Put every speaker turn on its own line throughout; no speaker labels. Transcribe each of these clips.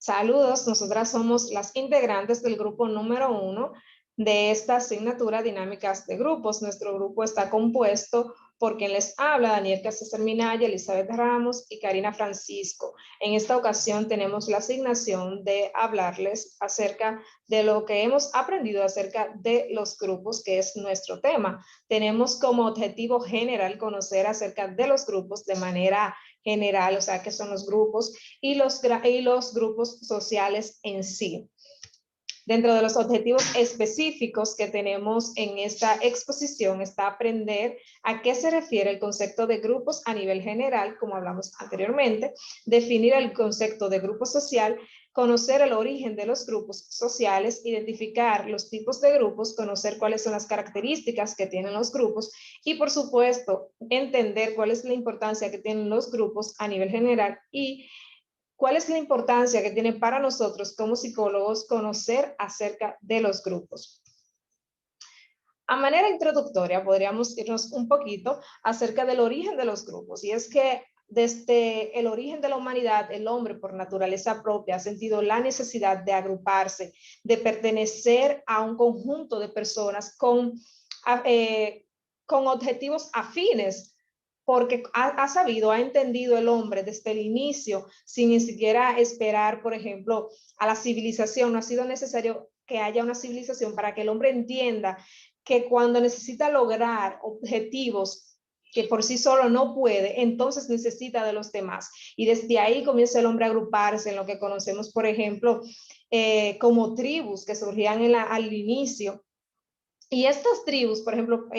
Saludos, nosotras somos las integrantes del grupo número 1 de esta asignatura Dinámicas de Grupos. Nuestro grupo está compuesto por quien les habla, Daniel César Minaya, Elizabeth Ramos y Karina Francisco. En esta ocasión tenemos la asignación de hablarles acerca de lo que hemos aprendido acerca de los grupos, que es nuestro tema. Tenemos como objetivo general conocer acerca de los grupos de manera general, o sea, qué son los grupos y los grupos sociales en sí. Dentro de los objetivos específicos que tenemos en esta exposición está aprender a qué se refiere el concepto de grupos a nivel general, como hablamos anteriormente, definir el concepto de grupo social, conocer el origen de los grupos sociales, identificar los tipos de grupos, conocer cuáles son las características que tienen los grupos y, por supuesto, entender cuál es la importancia que tienen los grupos a nivel general y ¿cuál es la importancia que tiene para nosotros como psicólogos conocer acerca de los grupos? A manera introductoria podríamos irnos un poquito acerca del origen de los grupos, y es que desde el origen de la humanidad, el hombre por naturaleza propia ha sentido la necesidad de agruparse, de pertenecer a un conjunto de personas con objetivos afines, porque ha sabido, ha entendido el hombre desde el inicio, sin ni siquiera esperar, por ejemplo, a la civilización. No ha sido necesario que haya una civilización para que el hombre entienda que cuando necesita lograr objetivos que por sí solo no puede, entonces necesita de los demás. Y desde ahí comienza el hombre a agruparse en lo que conocemos, por ejemplo, como tribus que surgían al inicio. Y estas tribus, por ejemplo,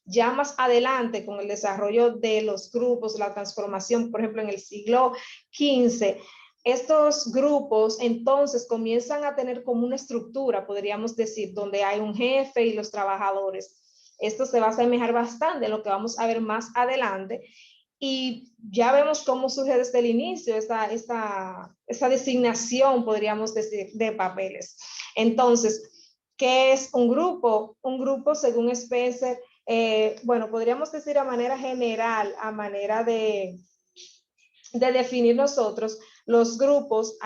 ya más adelante con el desarrollo de los grupos, la transformación, por ejemplo, en el siglo XV, estos grupos entonces comienzan a tener como una estructura, podríamos decir, donde hay un jefe y los trabajadores. Esto se va a asemejar bastante en lo que vamos a ver más adelante. Y ya vemos cómo surge desde el inicio esta designación, podríamos decir, de papeles. Entonces, ¿qué es un grupo? Un grupo, según Spencer, bueno, podríamos decir a manera general, a manera de definir nosotros los grupos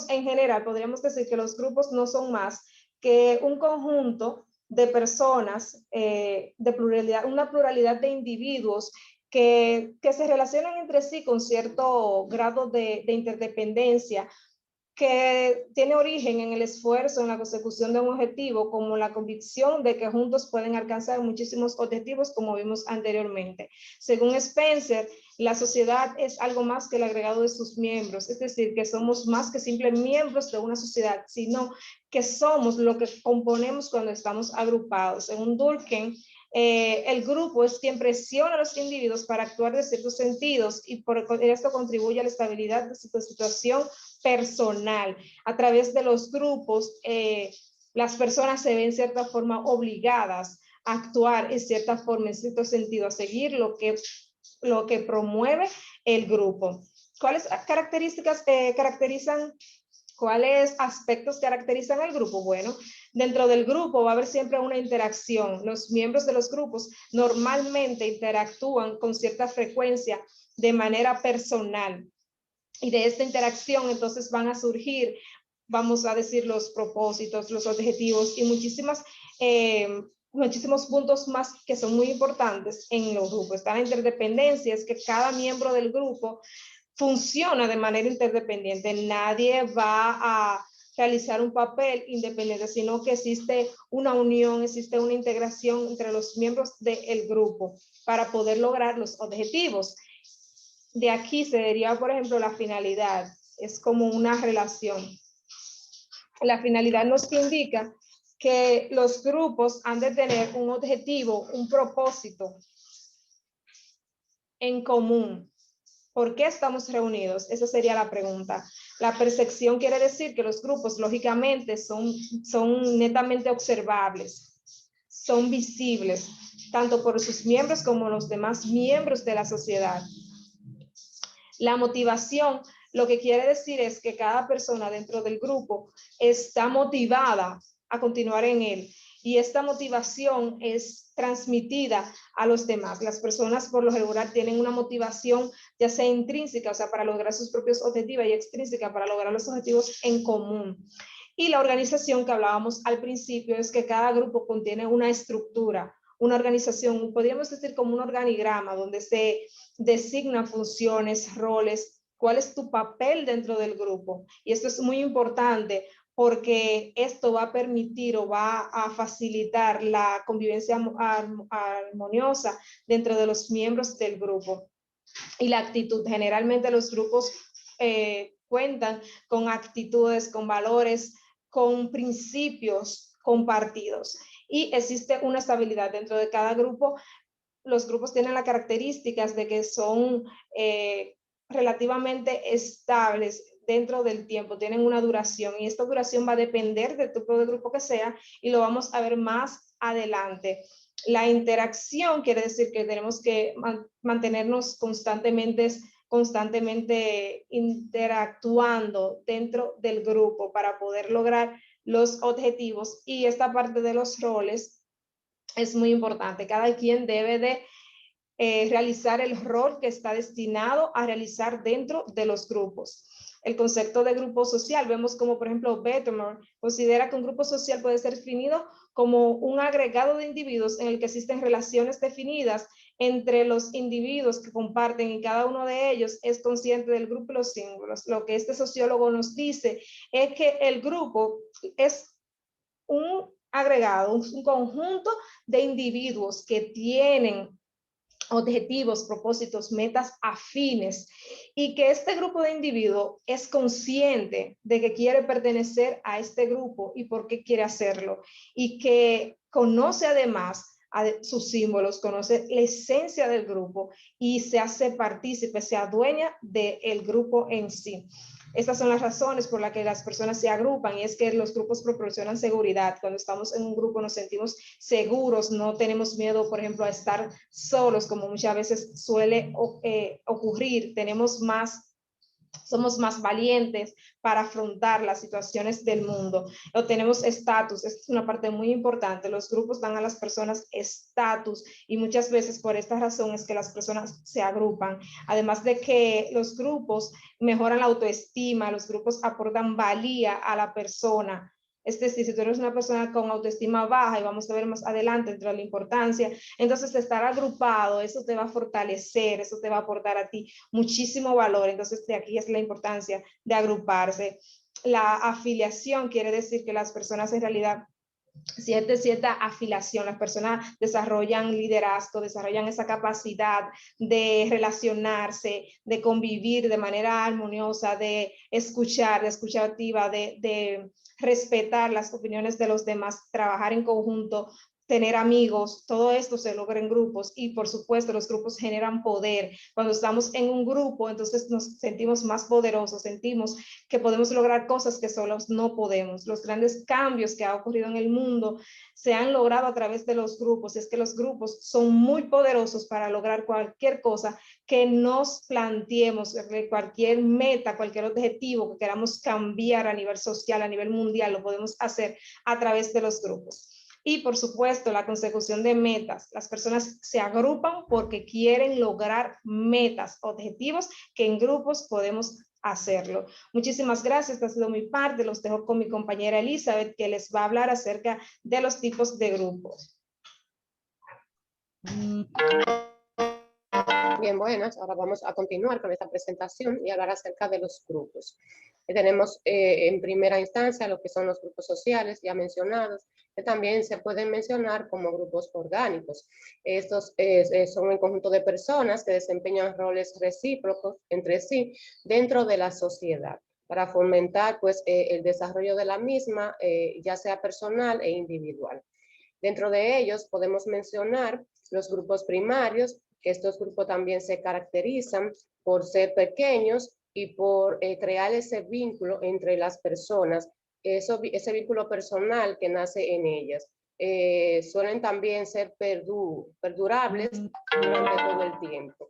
en general, podríamos decir que los grupos no son más que un conjunto de personas, de pluralidad, una pluralidad de individuos que se relacionan entre sí con cierto grado de interdependencia, que tiene origen en el esfuerzo, en la consecución de un objetivo, como la convicción de que juntos pueden alcanzar muchísimos objetivos, como vimos anteriormente. Según Spencer, la sociedad es algo más que el agregado de sus miembros, es decir, que somos más que simples miembros de una sociedad, sino que somos lo que componemos cuando estamos agrupados. Según Durkheim, el grupo es quien presiona a los individuos para actuar de ciertos sentidos y por esto contribuye a la estabilidad de su situación personal. A través de los grupos, las personas se ven en cierta forma obligadas a actuar en cierta forma, en cierto sentido, a seguir lo que promueve el grupo. ¿Cuáles características caracterizan? ¿Cuáles aspectos caracterizan al grupo? Bueno, dentro del grupo va a haber siempre una interacción. Los miembros de los grupos normalmente interactúan con cierta frecuencia de manera personal. Y de esta interacción entonces van a surgir, vamos a decir, los propósitos, los objetivos y muchísimos puntos más que son muy importantes en los grupos. Está la interdependencia, es que cada miembro del grupo funciona de manera interdependiente. Nadie va a realizar un papel independiente, sino que existe una unión, existe una integración entre los miembros del grupo para poder lograr los objetivos. De aquí se deriva, por ejemplo, la finalidad. Es como una relación. La finalidad nos indica que los grupos han de tener un objetivo, un propósito en común. ¿Por qué estamos reunidos? Esa sería la pregunta. La percepción quiere decir que los grupos, lógicamente, son netamente observables, son visibles, tanto por sus miembros como los demás miembros de la sociedad. La motivación, lo que quiere decir es que cada persona dentro del grupo está motivada a continuar en él. y esta motivación es transmitida a los demás. Las personas por lo regular tienen una motivación ya sea intrínseca, o sea, para lograr sus propios objetivos, y extrínseca para lograr los objetivos en común. Y la organización que hablábamos al principio es que cada grupo contiene una estructura, una organización, podríamos decir como un organigrama donde se designan funciones, roles, cuál es tu papel dentro del grupo. Y esto es muy importante porque esto va a permitir o va a facilitar la convivencia armoniosa dentro de los miembros del grupo. Y la actitud, generalmente los grupos cuentan con actitudes, con valores, con principios compartidos. Y existe una estabilidad dentro de cada grupo. Los grupos tienen las características de que son relativamente estables dentro del tiempo, tienen una duración, y esta duración va a depender del tipo de grupo que sea, y lo vamos a ver más adelante. La interacción quiere decir que tenemos que mantenernos constantemente interactuando dentro del grupo para poder lograr los objetivos. Y esta parte de los roles es muy importante. Cada quien debe de realizar el rol que está destinado a realizar dentro de los grupos. El concepto de grupo social, vemos como por ejemplo Bettemore considera que un grupo social puede ser definido como un agregado de individuos en el que existen relaciones definidas entre los individuos que comparten, y cada uno de ellos es consciente del grupo y los símbolos. Lo que este sociólogo nos dice es que el grupo es un agregado, un conjunto de individuos que tienen objetivos, propósitos, metas afines, y que este grupo de individuos es consciente de que quiere pertenecer a este grupo y por qué quiere hacerlo, y que conoce además a sus símbolos, conoce la esencia del grupo y se hace partícipe, se adueña del grupo en sí. Estas son las razones por las que las personas se agrupan, y es que los grupos proporcionan seguridad. Cuando estamos en un grupo nos sentimos seguros, no tenemos miedo, por ejemplo, a estar solos, como muchas veces suele ocurrir. Somos más valientes para afrontar las situaciones del mundo. O tenemos estatus, esta es una parte muy importante. Los grupos dan a las personas estatus, y muchas veces por esta razón es que las personas se agrupan. Además de que los grupos mejoran la autoestima, los grupos aportan valía a la persona. Es decir, si tú eres una persona con autoestima baja, y vamos a ver más adelante dentro de la importancia, entonces estar agrupado, eso te va a fortalecer, eso te va a aportar a ti muchísimo valor. Entonces de aquí es la importancia de agruparse. La afiliación quiere decir que las personas en realidad siente cierta afiliación, las personas desarrollan liderazgo, desarrollan esa capacidad de relacionarse, de convivir de manera armoniosa, de escuchar, de escucha activa, de respetar las opiniones de los demás, trabajar en conjunto, tener amigos. Todo esto se logra en grupos, y por supuesto los grupos generan poder. Cuando estamos en un grupo, entonces nos sentimos más poderosos, sentimos que podemos lograr cosas que solos no podemos. Los grandes cambios que ha ocurrido en el mundo se han logrado a través de los grupos. Es que los grupos son muy poderosos para lograr cualquier cosa que nos planteemos, cualquier meta, cualquier objetivo que queramos cambiar a nivel social, a nivel mundial, lo podemos hacer a través de los grupos. Y por supuesto, la consecución de metas. Las personas se agrupan porque quieren lograr metas, objetivos que en grupos podemos hacerlo. Muchísimas gracias, esta ha sido mi parte. Los dejo con mi compañera Elizabeth, que les va a hablar acerca de los tipos de grupos.
Bien, buenas. Ahora vamos a continuar con esta presentación y hablar acerca de los grupos. Tenemos en primera instancia lo que son los grupos sociales ya mencionados, que también se pueden mencionar como grupos orgánicos. Estos son un conjunto de personas que desempeñan roles recíprocos entre sí dentro de la sociedad para fomentar pues, el desarrollo de la misma, ya sea personal e individual. Dentro de ellos podemos mencionar los grupos primarios, que estos grupos también se caracterizan por ser pequeños y por crear ese vínculo entre las personas, ese vínculo personal que nace en ellas. Suelen también ser perdurables durante todo el tiempo,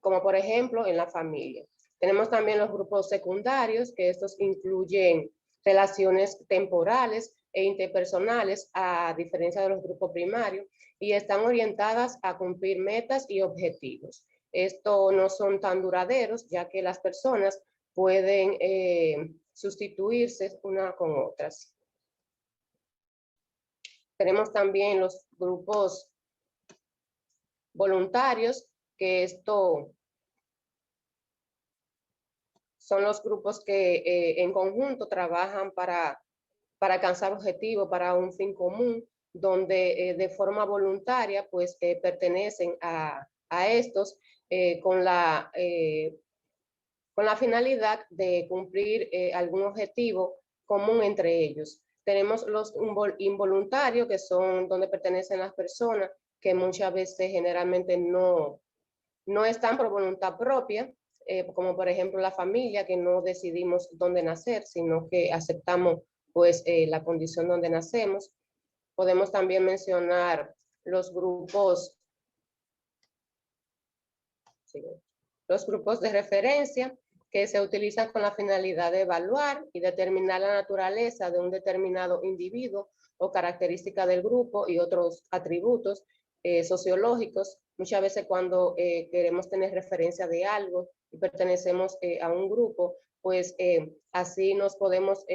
como por ejemplo en la familia. Tenemos también los grupos secundarios, que estos incluyen relaciones temporales e interpersonales, a diferencia de los grupos primarios, y están orientadas a cumplir metas y objetivos. Estos no son tan duraderos, ya que las personas pueden sustituirse unas con otras. Tenemos también los grupos voluntarios, que esto son los grupos que en conjunto trabajan para alcanzar objetivos, para un fin común, donde de forma voluntaria pues pertenecen a estos con la finalidad de cumplir algún objetivo común entre ellos. Tenemos los involuntarios, que son donde pertenecen las personas que muchas veces generalmente no están por voluntad propia, como por ejemplo la familia, que no decidimos dónde nacer, sino que aceptamos pues la condición donde nacemos. Podemos también mencionar los grupos de referencia, que se utilizan con la finalidad de evaluar y determinar la naturaleza de un determinado individuo o característica del grupo y otros atributos sociológicos. Muchas veces cuando queremos tener referencia de algo y pertenecemos a un grupo, pues así nos podemos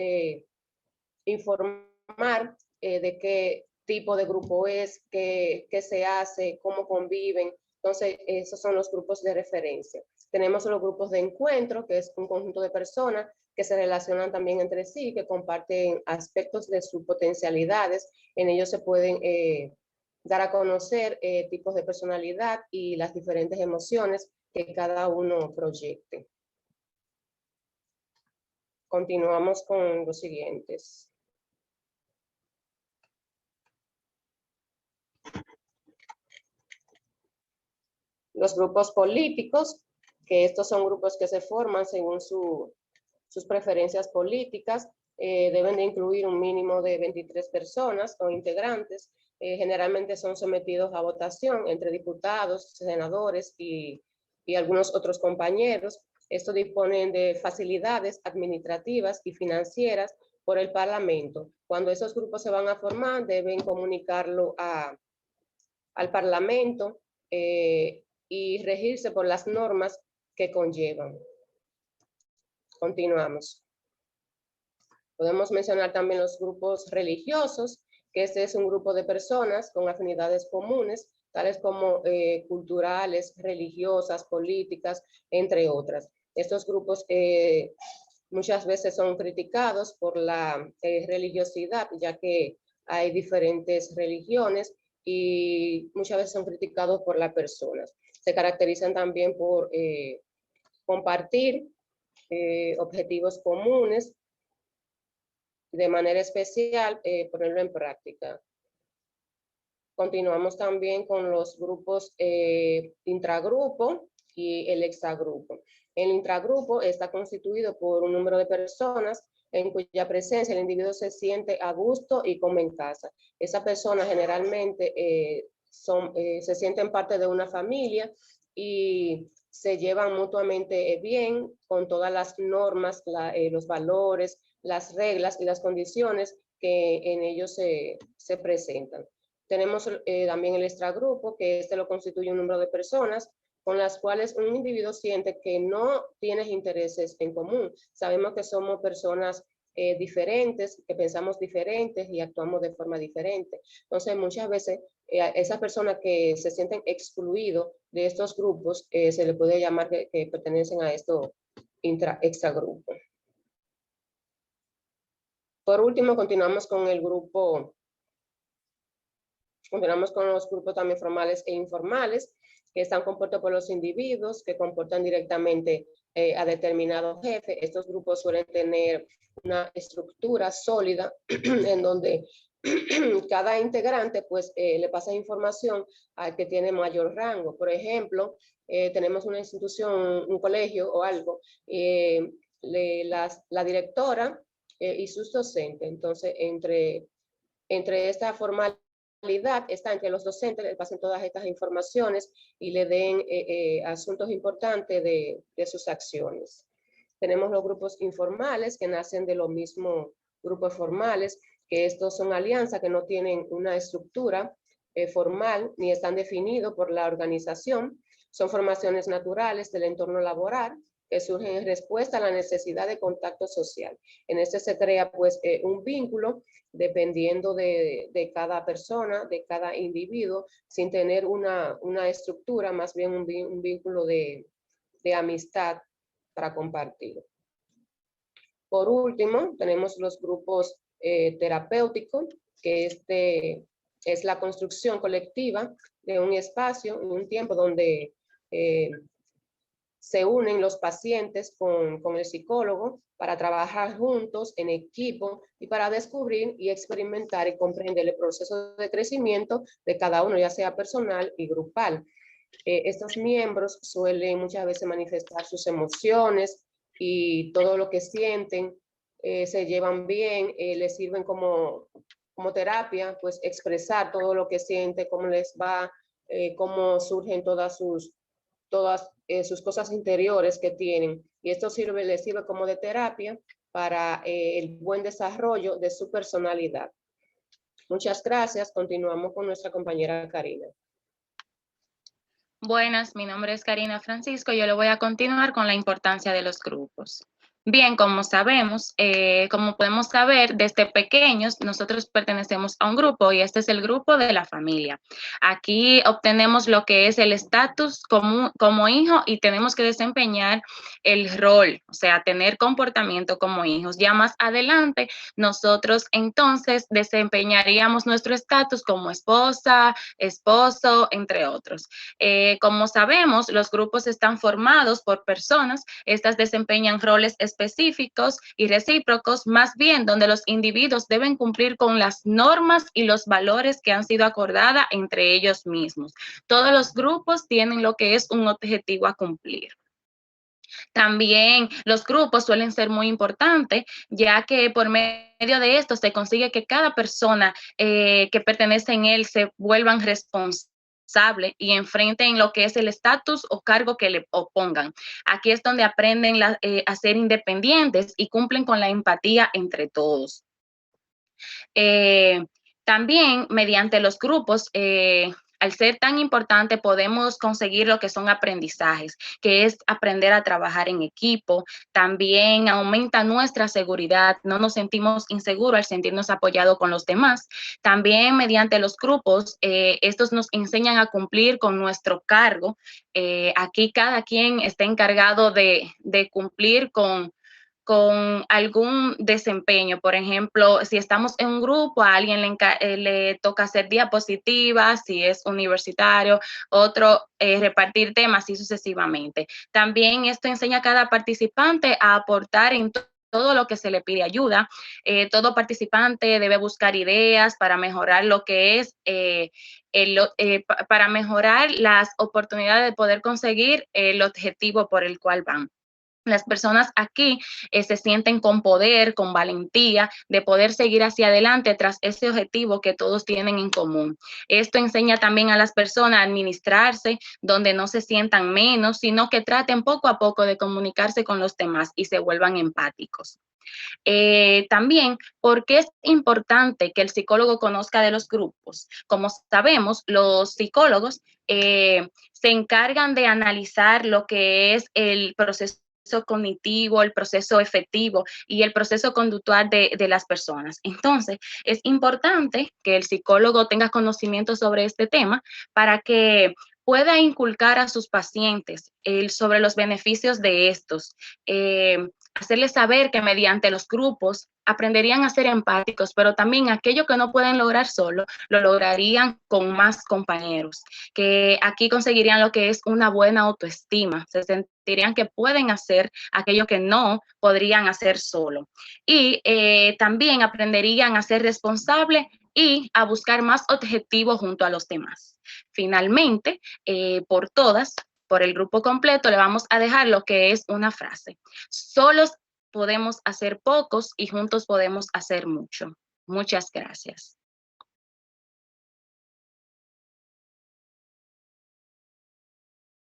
informar de qué tipo de grupo es, qué se hace, cómo conviven. Entonces, esos son los grupos de referencia. Tenemos los grupos de encuentro, que es un conjunto de personas que se relacionan también entre sí, que comparten aspectos de sus potencialidades. En ellos se pueden dar a conocer tipos de personalidad y las diferentes emociones que cada uno proyecte. Continuamos con los siguientes. Los grupos políticos, que estos son grupos que se forman según sus preferencias políticas, deben de incluir un mínimo de 23 personas o integrantes. Generalmente son sometidos a votación entre diputados, senadores y algunos otros compañeros. Estos disponen de facilidades administrativas y financieras por el Parlamento. Cuando esos grupos se van a formar, deben comunicarlo al Parlamento y regirse por las normas que conllevan. Continuamos. Podemos mencionar también los grupos religiosos, que este es un grupo de personas con afinidades comunes, tales como culturales, religiosas, políticas, entre otras. Estos grupos muchas veces son criticados por la religiosidad, ya que hay diferentes religiones y muchas veces son criticados por las personas. Se caracterizan también por compartir objetivos comunes, de manera especial ponerlo en práctica. Continuamos también con los grupos intragrupo y el extragrupo. El intragrupo está constituido por un número de personas en cuya presencia el individuo se siente a gusto y como en casa. Esa persona generalmente se sienten parte de una familia y se llevan mutuamente bien con todas las normas, los valores, las reglas y las condiciones que en ellos se presentan. Tenemos también el extragrupo, que este lo constituye un número de personas con las cuales un individuo siente que no tienes intereses en común. Sabemos que somos personas diferentes, que pensamos diferentes y actuamos de forma diferente. Entonces, muchas veces esas personas que se sienten excluidos de estos grupos, se le puede llamar que pertenecen a estos extragrupos. Por último, continuamos con los grupos también formales e informales, que están compuestos por los individuos que comportan directamente a determinados jefes. Estos grupos suelen tener una estructura sólida en donde cada integrante pues le pasa información al que tiene mayor rango. Por ejemplo, tenemos una institución, un colegio o algo, la directora y sus docentes. Entonces, entre esta formalidad está entre los docentes, le pasen todas estas informaciones y le den asuntos importantes de sus acciones. Tenemos los grupos informales, que nacen de los mismos grupos formales, que estos son alianzas que no tienen una estructura formal ni están definidos por la organización. Son formaciones naturales del entorno laboral que surgen en respuesta a la necesidad de contacto social. En este se crea pues un vínculo dependiendo de cada persona, de cada individuo, sin tener una estructura, más bien un vínculo de amistad para compartir. Por último, tenemos los grupos terapéuticos, que es la construcción colectiva de un espacio, un tiempo donde se unen los pacientes con el psicólogo para trabajar juntos en equipo y para descubrir y experimentar y comprender el proceso de crecimiento de cada uno, ya sea personal y grupal. Estos miembros suelen muchas veces manifestar sus emociones y todo lo que sienten, se llevan bien, les sirven como terapia, pues expresar todo lo que sienten, cómo les va, cómo surgen todas sus cosas interiores que tienen. Y esto les sirve como de terapia para el buen desarrollo de su personalidad. Muchas gracias. Continuamos con nuestra compañera Karina.
Buenas, mi nombre es Karina Francisco. Yo le voy a continuar con la importancia de los grupos. Bien, como sabemos, como podemos saber, desde pequeños nosotros pertenecemos a un grupo y este es el grupo de la familia. Aquí obtenemos lo que es el estatus como hijo y tenemos que desempeñar el rol, o sea, tener comportamiento como hijos. Ya más adelante, nosotros entonces desempeñaríamos nuestro estatus como esposa, esposo, entre otros. Como sabemos, los grupos están formados por personas, estas desempeñan roles específicos y recíprocos, más bien donde los individuos deben cumplir con las normas y los valores que han sido acordadas entre ellos mismos. Todos los grupos tienen lo que es un objetivo a cumplir. También los grupos suelen ser muy importantes, ya que por medio de esto se consigue que cada persona que pertenece en él se vuelvan responsables y enfrenten lo que es el estatus o cargo que le opongan. Aquí es donde aprenden a ser independientes y cumplen con la empatía entre todos. También mediante los grupos, al ser tan importante, podemos conseguir lo que son aprendizajes, que es aprender a trabajar en equipo. También aumenta nuestra seguridad, no nos sentimos inseguros al sentirnos apoyados con los demás. También mediante los grupos, estos nos enseñan a cumplir con nuestro cargo. Aquí cada quien está encargado de cumplir con algún desempeño. Por ejemplo, si estamos en un grupo, a alguien le toca hacer diapositivas, si es universitario, otro repartir temas y sucesivamente. También esto enseña a cada participante a aportar en todo lo que se le pide ayuda. Todo participante debe buscar ideas para mejorar lo que es, para mejorar las oportunidades de poder conseguir el objetivo por el cual van. Las personas aquí se sienten con poder, con valentía de poder seguir hacia adelante tras ese objetivo que todos tienen en común. Esto enseña también a las personas a administrarse, donde no se sientan menos, sino que traten poco a poco de comunicarse con los demás y se vuelvan empáticos. También, ¿por qué es importante que el psicólogo conozca de los grupos? Como sabemos, los psicólogos se encargan de analizar lo que es el proceso cognitivo, el proceso efectivo y el proceso conductual de las personas. Entonces, es importante que el psicólogo tenga conocimiento sobre este tema para que pueda inculcar a sus pacientes sobre los beneficios de estos, hacerles saber que mediante los grupos aprenderían a ser empáticos, pero también aquello que no pueden lograr solo, lo lograrían con más compañeros, que aquí conseguirían lo que es una buena autoestima, se sentirían que pueden hacer aquello que no podrían hacer solo. Y también aprenderían a ser responsables y a buscar más objetivos junto a los demás. Finalmente, por el grupo completo, le vamos a dejar lo que es una frase. Solos podemos hacer pocos y juntos podemos hacer mucho. Muchas gracias.